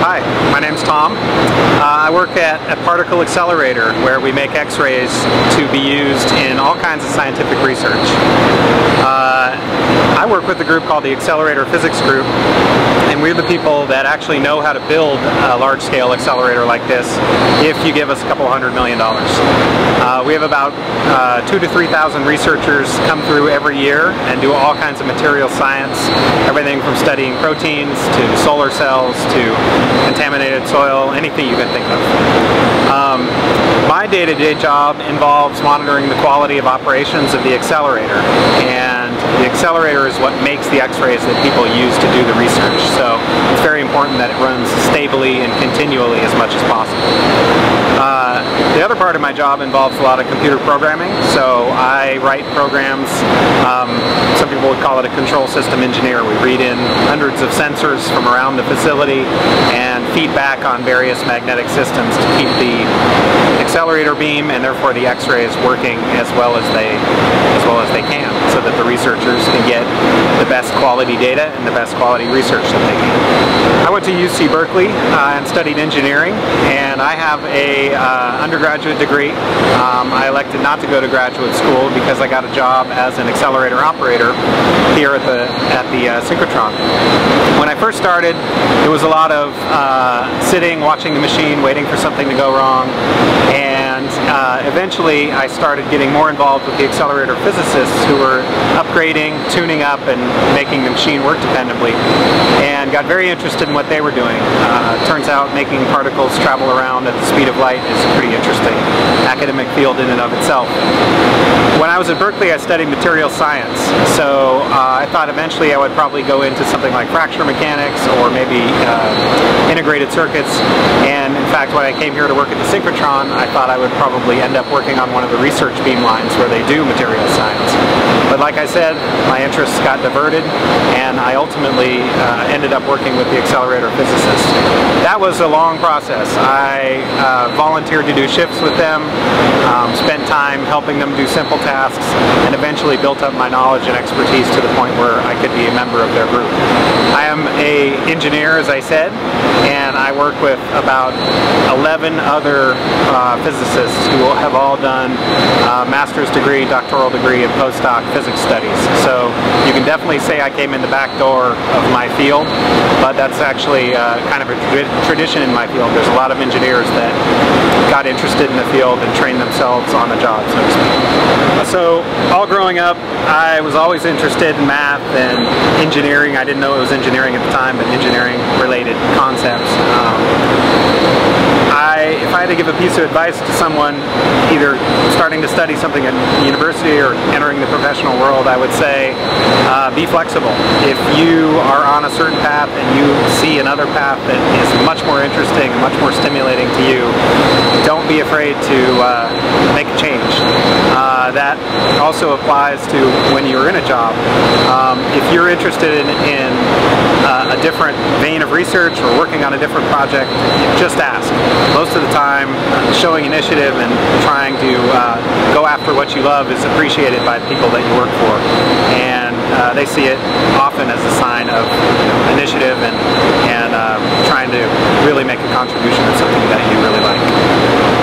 Hi, my name's Tom. I work at a particle accelerator where we make X-rays to be used in all kinds of scientific research. I work with a group called the Accelerator Physics Group, and we're the people that actually know how to build a large-scale accelerator like this if you give us a couple $100 million. We have about 2,000 to 3,000 researchers come through every year and do all kinds of material science, everything from studying proteins to solar cells to contaminated soil, anything you can think of. My day-to-day job involves monitoring the quality of operations of the accelerator, and the accelerator is what makes the X-rays that people use to do the research. So it's very important that it runs stably and continually as much as possible. The other part of my job involves a lot of computer programming, so I write programs. Some people would call it a control system engineer. We read in hundreds of sensors from around the facility and feedback on various magnetic systems to keep the accelerator beam and therefore the X-rays working as well as they can, so that the researchers can get the best quality data and the best quality research that they can. I went to UC Berkeley and studied engineering, and I have a undergraduate degree. I elected not to go to graduate school because I got a job as an accelerator operator here at the Synchrotron. When I first started, it was a lot of sitting, watching the machine, waiting for something to go wrong, and eventually I started getting more involved with the accelerator physicists who were upgrading, tuning up, and making the machine work dependably, and got very interested in what they were doing. Turns out making particles travel around at the speed of light is a pretty interesting academic field in and of itself. When I was at Berkeley, I studied material science, so I thought eventually I would probably go into something like fracture mechanics or maybe integrated circuits, and in fact when I came here to work at the Synchrotron, I thought I would probably end up working on one of the research beam lines where they do material science. But like I said, my interests got diverted, and I ultimately ended up working with the accelerator physicists. That was a long process. I volunteered to do shifts with them, spent time helping them do simple tasks, and eventually built up my knowledge and expertise to the point where I could be a member of their group. I am an engineer, as I said, and I work with about 11 other physicists who have all done master's degree, doctoral degree, and postdoc physics studies. So you can definitely say I came in the back door of my field, but that's actually kind of a tradition in my field. There's a lot of engineers that got interested in the field and trained themselves on the job, so to speak. So all growing up, I was always interested in math and engineering. I didn't know it was engineering at the time, but engineering-related concepts. If I had to give a piece of advice to someone either starting to study something at university or entering the professional world, I would say be flexible. If you are on a certain path and you see another path that is much more interesting and much more stimulating to you, don't be afraid to make a change. That also applies to when you're in a job. If you're interested in a different vein of research or working on a different project, just ask. Most of the time, showing initiative and trying to go after what you love is appreciated by the people that you work for, and they see it often as a sign of initiative and trying to really make a contribution to something that you really like.